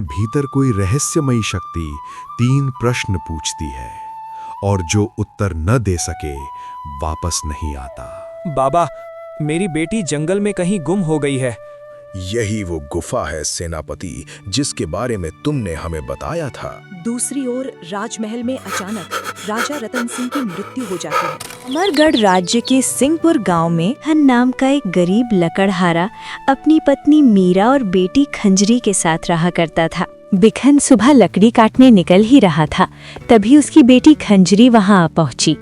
समय भीतर कोई रहस्यमयी शक्ति 3 प्रश्न पूछती है और जो उत्तर न दे सके वापस नहीं आता। बाबा, मेरी बेटी जंगल में कहीं गुम हो गई है। यही वो गुफा है सेनापति, जिसके बारे में तुमने हमें बताया था। दूसरी ओर राजमहल में अचानक राजा रतन सिंह की मृत्यु हो जाती है। अमरगढ़ राज्य के सिंहपुर गांव में हन नाम का एक गरीब लकड़हारा अपनी पत्नी मीरा और बेटी खंजरी के साथ रहा करता था। बिखन सुबह लकड़ी काटने निकल ही रहा था, तभी उसकी बेटी खंजरी वहां आ पहुंची।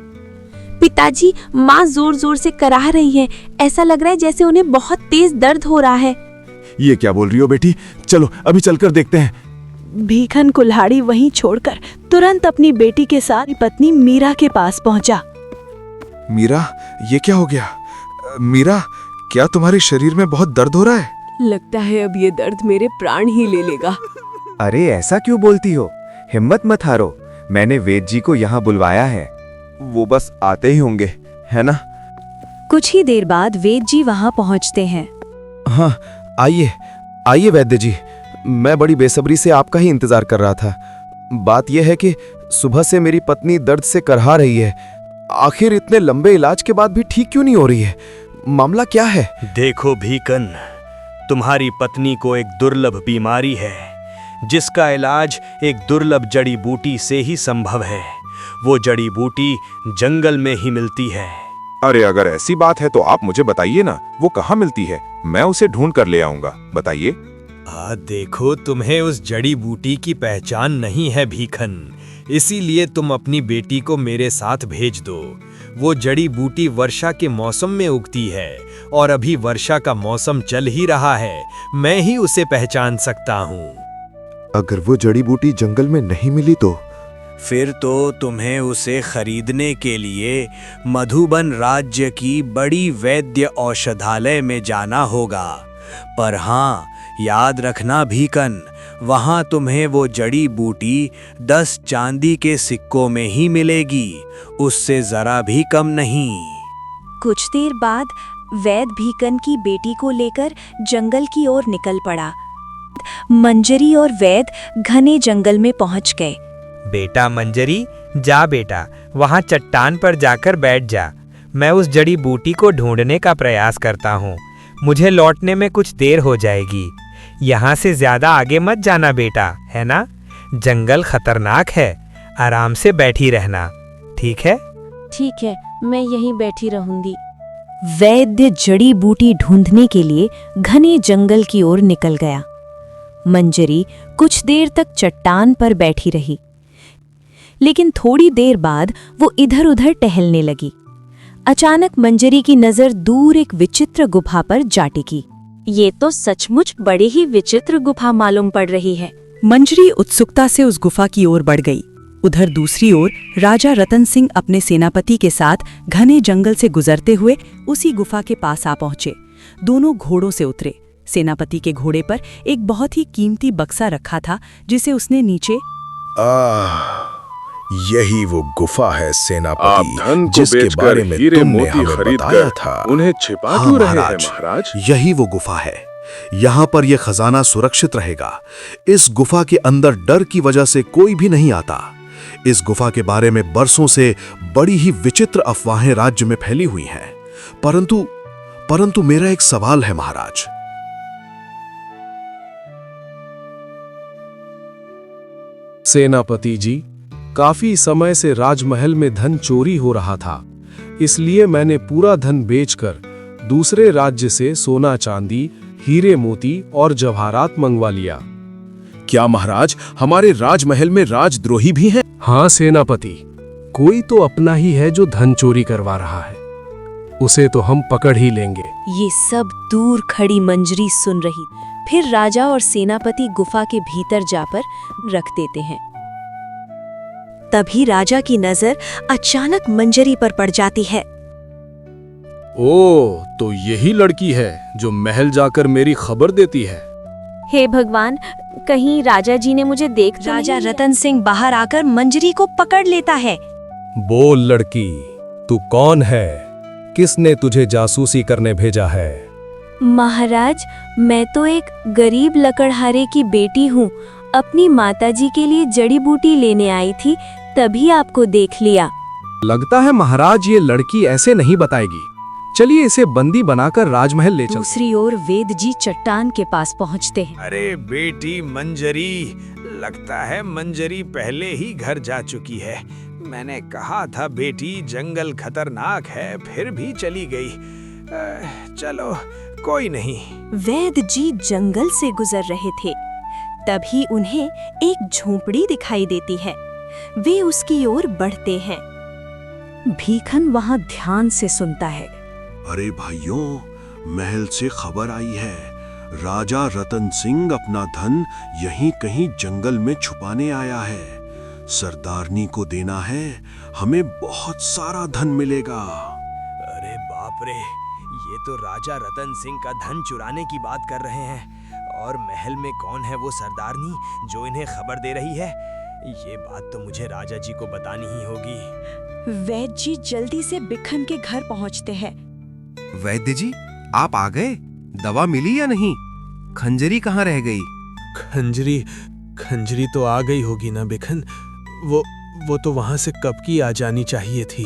पिताजी, माँ जोर जोर से कराह रही है। ऐसा लग रहा है जैसे उन्हें बहुत तेज दर्द हो रहा है। ये क्या बोल रही हो बेटी? चलो अभी चलकर देखते हैं। भीखन कुल्हाड़ी वहीं छोड़कर तुरंत अपनी बेटी के साथ पत्नी मीरा के पास पहुंचा। मीरा, ये क्या हो गया? मीरा, क्या तुम्हारे शरीर में बहुत दर्द हो रहा है? लगता है अब ये दर्द मेरे प्राण ही ले लेगा। अरे ऐसा क्यों बोलती हो? हिम्मत मत हारो, मैंने वेद जी को यहाँ बुलवाया है। वो बस आते ही होंगे, है ना? कुछ ही देर बाद वेद जी वहां पहुंचते हैं। हाँ, आइए आइए वैद्य जी, मैं बड़ी बेसब्री से आपका ही इंतजार कर रहा था। बात यह है कि सुबह से मेरी पत्नी दर्द से करहा रही है। आखिर इतने लंबे इलाज के बाद भी ठीक क्यों नहीं हो रही है? मामला क्या है? देखो भीकन, तुम्हारी पत्नी को एक दुर्लभ बीमारी है, जिसका इलाज एक दुर्लभ जड़ी बूटी से ही संभव है। वो जड़ी बूटी जंगल में ही मिलती है। अरे अगर ऐसी बात है तो आप मुझे बताइए ना, वो कहाँ मिलती है? मैं उसे ढूंढ कर ले आऊंगा, बताइए। देखो, तुम्हें उस जड़ी बूटी की पहचान नहीं है भीखन, इसीलिए तुम अपनी बेटी को मेरे साथ भेज दो। वो जड़ी बूटी वर्षा के मौसम में उगती है और अभी वर्षा का मौसम चल ही रहा है। मैं ही उसे पहचान सकता हूँ। अगर वो जड़ी बूटी जंगल में नहीं मिली तो? फिर तो तुम्हें उसे खरीदने के लिए मधुबन राज्य की बड़ी वैद्य औषधालय में जाना होगा। पर हाँ, याद रखना भीकन, वहाँ तुम्हें वो जड़ी बूटी 10 चांदी के सिक्कों में ही मिलेगी, उससे जरा भी कम नहीं। कुछ देर बाद वैद भीकन की बेटी को लेकर जंगल की ओर निकल पड़ा। मंजरी और वैद घने जंगल में पहुंच गए। बेटा मंजरी, जा बेटा, वहाँ चट्टान पर जाकर बैठ जा। मैं उस जड़ी बूटी को ढूंढने का प्रयास करता हूँ। मुझे लौटने में कुछ देर हो जाएगी। यहाँ से ज्यादा आगे मत जाना बेटा, है ना? जंगल खतरनाक है, आराम से बैठी रहना, ठीक है? ठीक है, मैं यहीं बैठी रहूंगी। वैद्य जड़ी बूटी ढूंढने के लिए घने जंगल की ओर निकल गया। मंजरी कुछ देर तक चट्टान पर बैठी रही, लेकिन थोड़ी देर बाद वो इधर-उधर टहलने लगी। अचानक मंजरी की नजर दूर एक विचित्र गुफा पर जा टिकी। ये तो सचमुच बड़ी ही विचित्र गुफा मालूम पड़ रही है। मंजरी उत्सुकता से उस गुफा की ओर बढ़ गई। उधर दूसरी ओर राजा रतन सिंह अपने सेनापति के साथ घने जंगल से गुजरते हुए उसी गुफा के पास आ पहुंचे। दोनों घोड़ों से उतरे। सेनापति के घोड़े पर एक बहुत ही कीमती बक्सा रखा था, जिसे उसने नीचे यही वो गुफा है आप सेनापति, धन को जिसके बेचकर बारे में हीरे तुमने मोती हमें खरीद बताया कर था। उन्हें छिपा हाँ, क्यों रहे हैं महाराज, महाराज? यही वो गुफा है। यहाँ पर यह खजाना सुरक्षित रहेगा। इस गुफा के अंदर डर की वजह से कोई भी नहीं आता। इस गुफा के बारे में बरसों से बड़ी ही विचित्र अफवाहें राज्य में फैली हुई हैं। परंतु मेरा एक सवाल है महाराज। सेनापति जी, काफी समय से राजमहल में धन चोरी हो रहा था, इसलिए मैंने पूरा धन बेचकर दूसरे राज्य से सोना चांदी, हीरे मोती और जवाहरात मंगवा लिया। क्या महाराज, हमारे राजमहल में राजद्रोही भी हैं? हाँ सेनापति, कोई तो अपना ही है जो धन चोरी करवा रहा है। उसे तो हम पकड़ ही लेंगे। ये सब दूर खड़ी मंजरी सुन रही। फिर राजा और सेनापति गुफा के भीतर जाकर रख देते हैं। तभी राजा की नजर अचानक मंजरी पर पड़ जाती है। ओ, तो यही लड़की है जो महल जाकर मेरी खबर देती है। हे भगवान, कहीं राजा जी ने मुझे देख तो राजा नहीं लिया? रतन सिंह बाहर आकर मंजरी को पकड़ लेता है। बोल लड़की, तू कौन है? किसने तुझे जासूसी करने भेजा है? महाराज, मैं तो एक गरीब लकड़हारे की बेटी हूँ। अपनी माताजी के लिए जड़ी बूटी लेने आई थी, तभी आपको देख लिया। लगता है महाराज ये लड़की ऐसे नहीं बताएगी। चलिए इसे बंदी बनाकर राजमहल ले चलते। दूसरी ओर वेद जी चट्टान के पास पहुंचते हैं। अरे बेटी मंजरी, लगता है मंजरी पहले ही घर जा चुकी है। मैंने कहा था बेटी जंगल खतरनाक है, फिर भी चली गई। चलो कोई नहीं। वैद जी जंगल से गुजर रहे थे, तभी उन्हें एक झोंपड़ी दिखाई देती है। वे उसकी ओर बढ़ते हैं। भीखन वहां ध्यान से सुनता है। अरे भाइयों, महल से खबर आई है, राजा रतन सिंह अपना धन यहीं कहीं जंगल में छुपाने आया है। सरदारनी को देना है, हमें बहुत सारा धन मिलेगा। अरे बाप रे, ये तो राजा रतन सिंह का धन चुराने की बात कर रहे हैं। और महल में कौन है वो सरदारनी जो इन्हें खबर दे रही है? ये बात तो मुझे राजा जी को बतानी ही होगी। वैद जी जल्दी से बिखन के घर पहुंचते हैं। वैद्य जी, आप आ गए? दवा मिली या नहीं? खंजरी कहाँ रह गई? खंजरी तो आ गई होगी ना बिखन। वो तो वहां से कब की आ जानी चाहिए थी।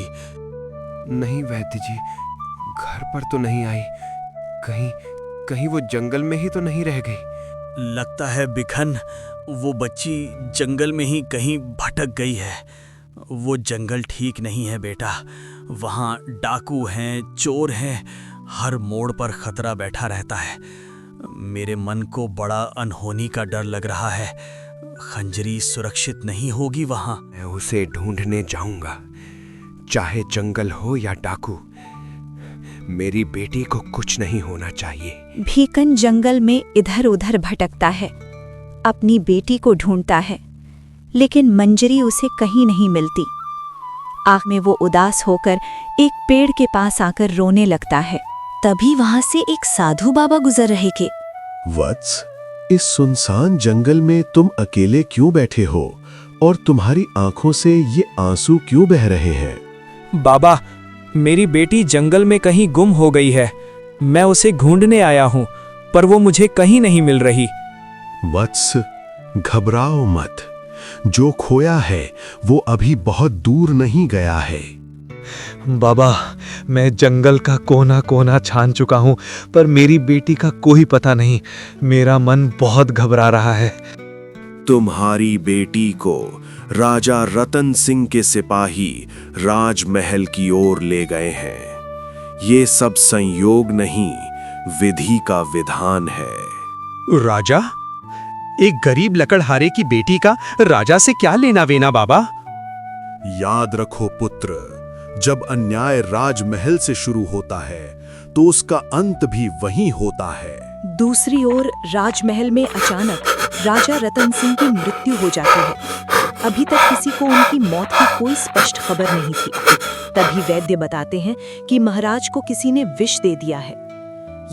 नहीं वैद्य जी, घर पर तो नहीं आई। कहीं वो जंगल में ही तो नहीं रह गई। लगता है बिखन वो बच्ची जंगल में ही कहीं भटक गई है। वो जंगल ठीक नहीं है बेटा, वहाँ डाकू हैं, चोर हैं, हर मोड़ पर खतरा बैठा रहता है। मेरे मन को बड़ा अनहोनी का डर लग रहा है। खंजरी सुरक्षित नहीं होगी वहाँ। मैं उसे ढूंढने जाऊंगा, चाहे जंगल हो या डाकू। मेरी बेटी को कुछ नहीं होना चाहिए। भीकन जंगल में इधर उधर भटकता है, अपनी बेटी को ढूंढता है, लेकिन मंजरी उसे कहीं नहीं मिलती। आँख में वो उदास होकर एक पेड़ के पास आकर रोने लगता है। तभी वहां से एक साधु बाबा गुजर रहे थे। वत्स, इस सुनसान जंगल में तुम अकेले क्यों बैठे हो और तुम्हारी आंखों से ये आंसू क्यों बह रहे हैं? बाबा, मेरी बेटी जंगल में कहीं गुम हो गई है। मैं उसे ढूंढने आया हूँ, पर वो मुझे कहीं नहीं मिल रही। वत्स, घबराओ मत। जो खोया है वो अभी बहुत दूर नहीं गया है। बाबा, मैं जंगल का कोना कोना छान चुका हूँ, पर मेरी बेटी का कोई पता नहीं। मेरा मन बहुत घबरा रहा है। तुम्हारी बेटी को राजा रतन सिंह के सिपाही राजमहल की ओर ले गए हैं। ये सब संयोग नहीं, विधि का विधान है। राजा? एक गरीब लकड़हारे की बेटी का राजा से क्या लेना देना बाबा? याद रखो पुत्र, जब अन्याय राजमहल से शुरू होता है तो उसका अंत भी वहीं होता है। दूसरी ओर राजमहल में अचानक राजा रतन सिंह की मृत्यु हो जाती है। अभी तक किसी को उनकी मौत की कोई स्पष्ट खबर नहीं थी। तभी वैद्य बताते हैं कि महाराज को किसी ने विष दे दिया है।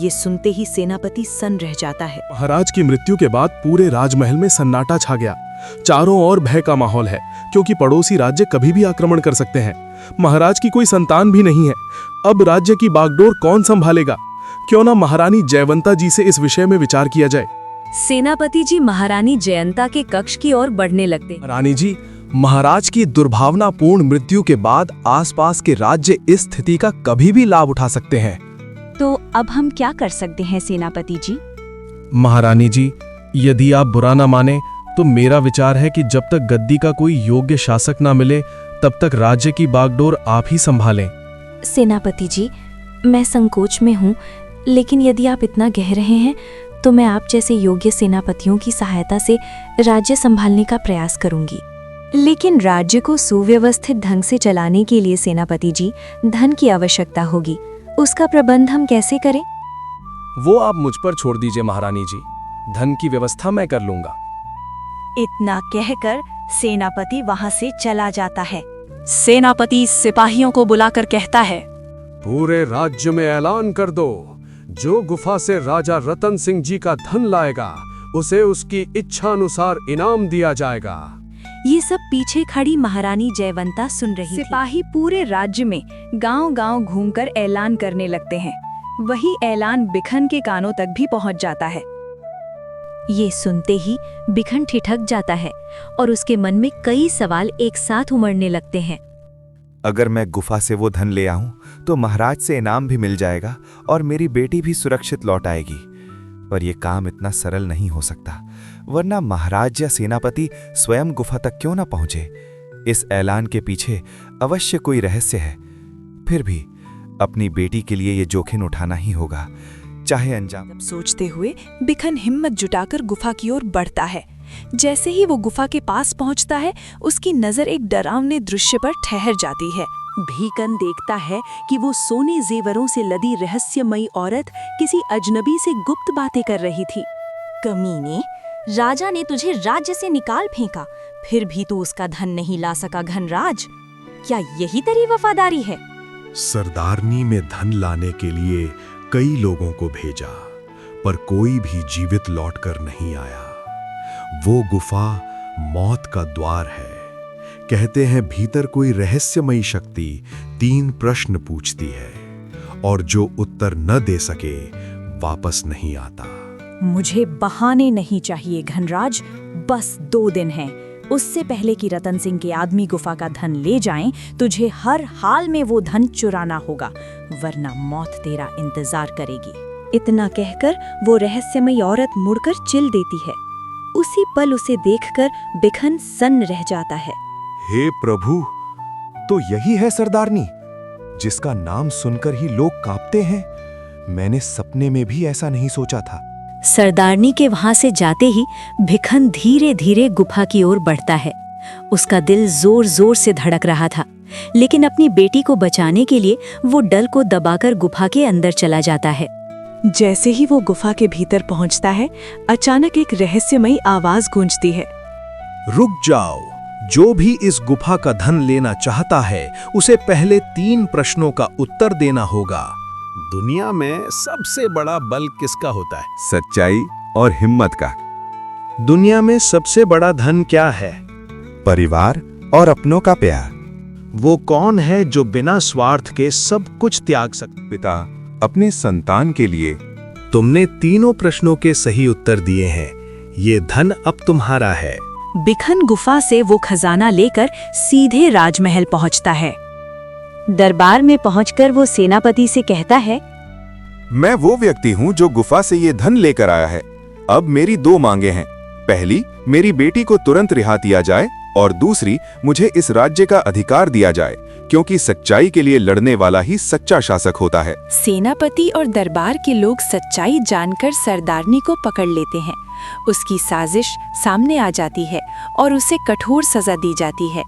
ये सुनते ही सेनापति सन्न रह जाता है। महाराज की मृत्यु के बाद पूरे राजमहल में सन्नाटा छा गया। चारों ओर भय का माहौल है, क्योंकि पड़ोसी राज्य कभी भी आक्रमण कर सकते हैं। महाराज की कोई संतान भी नहीं है। अब राज्य की बागडोर कौन संभालेगा? क्यों ना महारानी जयवंता जी से इस विषय में विचार किया जाए। सेनापति जी महारानी जयंता के कक्ष की ओर बढ़ने लगते। रानी जी, महाराज की दुर्भावनापूर्ण मृत्यु के बाद आसपास के राज्य इस स्थिति का कभी भी लाभ उठा सकते हैं। तो अब हम क्या कर सकते हैं सेनापति जी? महारानी जी, यदि आप बुरा न माने तो मेरा विचार है कि जब तक गद्दी का कोई योग्य शासक ना मिले तब तक राज्य की बागडोर आप ही संभालें। सेनापति जी, मैं संकोच में हूँ, लेकिन यदि आप इतना कह रहे हैं तो मैं आप जैसे योग्य सेनापतियों की सहायता से राज्य संभालने का प्रयास करूंगी। लेकिन राज्य को सुव्यवस्थित ढंग से चलाने के लिए सेनापति जी धन की आवश्यकता होगी। उसका प्रबंध हम कैसे करें? वो आप मुझ पर छोड़ दीजिए महारानी जी, धन की व्यवस्था मैं कर लूंगा। इतना कहकर सेनापति वहां से चला जाता है। सेनापति सिपाहियों को बुलाकर कहता है, पूरे राज्य में ऐलान कर दो, जो गुफा से राजा रतन सिंह जी का धन लाएगा उसे उसकी इच्छा अनुसार इनाम दिया जाएगा। ये सब पीछे खड़ी महारानी जयवंता सुन रही थी। सिपाही पूरे राज्य में गांव-गांव घूमकर ऐलान करने लगते हैं। वही ऐलान बिखन के कानों तक भी पहुंच जाता है। ये सुनते ही बिखन ठिठक जाता है और उसके मन में कई सवाल एक साथ उमड़ने लगते हैं। अगर मैं गुफा से वो धन ले आऊं तो महाराज से इनाम भी मिल जाएगा और मेरी बेटी भी सुरक्षित लौट आएगी। पर यह काम इतना सरल नहीं हो सकता, वरना महाराज या सेनापति स्वयं गुफा तक क्यों ना पहुंचे। इस ऐलान के पीछे अवश्य कोई रहस्य है। फिर भी अपनी बेटी के लिए ये जोखिम उठाना ही होगा, चाहे अंजाम। सोचते हुए बिखन हिम्मत जुटाकर गुफा की ओर बढ़ता है। जैसे ही वो गुफा के पास पहुंचता है, उसकी नजर एक डरावने दृश्य पर ठहर जाती है। भीकन देखता है कि वो सोने जेवरों से लदी रहस्यमयी औरत किसी अजनबी से गुप्त बातें कर रही थी। कमीने, राजा ने तुझे राज्य से निकाल फेंका, फिर भी तू उसका धन नहीं ला सका घनराज। क्या यही तेरी वफादारी है? सरदारनी में धन लाने के लिए कई लोगों को भेजा, पर कोई भी जीवित लौटकर नहीं आया। वो गुफा मौत का द्वार है। कहते हैं भीतर कोई रहस्यमयी शक्ति 3 प्रश्न पूछती है और जो उत्तर न दे सके वापस नहीं आता। मुझे बहाने नहीं चाहिए घनराज, बस 2 दिन हैं। उससे पहले कि रतन सिंह के आदमी गुफा का धन ले जाएं, तुझे हर हाल में वो धन चुराना होगा, वरना मौत तेरा इंतजार करेगी। इतना कहकर वो रहस्यमयी औरत मुड़कर चिल देती है। उसी पल उसे देखकर बिखन सन्न रह जाता है। हे प्रभु, तो यही है सरदारनी जिसका नाम सुनकर ही लोग कांपते हैं। मैंने सपने में भी ऐसा नहीं सोचा था। सरदारनी के वहां से जाते ही बिखन धीरे धीरे गुफा की ओर बढ़ता है। उसका दिल जोर जोर से धड़क रहा था, लेकिन अपनी बेटी को बचाने के लिए वो डल को दबाकर गुफा के अंदर चला जाता है। जैसे ही वो गुफा के भीतर पहुंचता है, अचानक एक रहस्यमयी आवाज गूंजती है। रुक जाओ, जो भी इस गुफा का धन लेना चाहता है उसे पहले 3 प्रश्नों का उत्तर देना होगा। दुनिया में सबसे बड़ा बल किसका होता है? सच्चाई और हिम्मत का। दुनिया में सबसे बड़ा धन क्या है? परिवार और अपनों का प्यार। वो कौन है जो बिना स्वार्थ के सब कुछ त्याग सकता? पिता अपने संतान के लिए। तुमने तीनों प्रश्नों के सही उत्तर दिए हैं। ये धन अब तुम्हारा है। बिखन गुफा से वो खजाना लेकर सीधे राजमहल पहुंचता है। दरबार में पहुंचकर वो सेनापति से कहता है, मैं वो व्यक्ति हूँ जो गुफा से ये धन लेकर आया है। अब मेरी 2 मांगे हैं। पहली, मेरी बेटी को तुरंत रिहा किया जाए, और दूसरी, मुझे इस राज्य का अधिकार दिया जाए, क्योंकि सच्चाई के लिए लड़ने वाला ही सच्चा शासक होता है। सेनापति और दरबार के लोग सच्चाई जानकर सरदारनी को पकड़ लेते हैं। उसकी साजिश सामने आ जाती है और उसे कठोर सजा दी जाती है।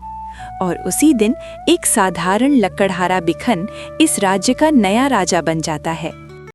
और उसी दिन एक साधारण लकड़हारा बिखन इस राज्य का नया राजा बन जाता है।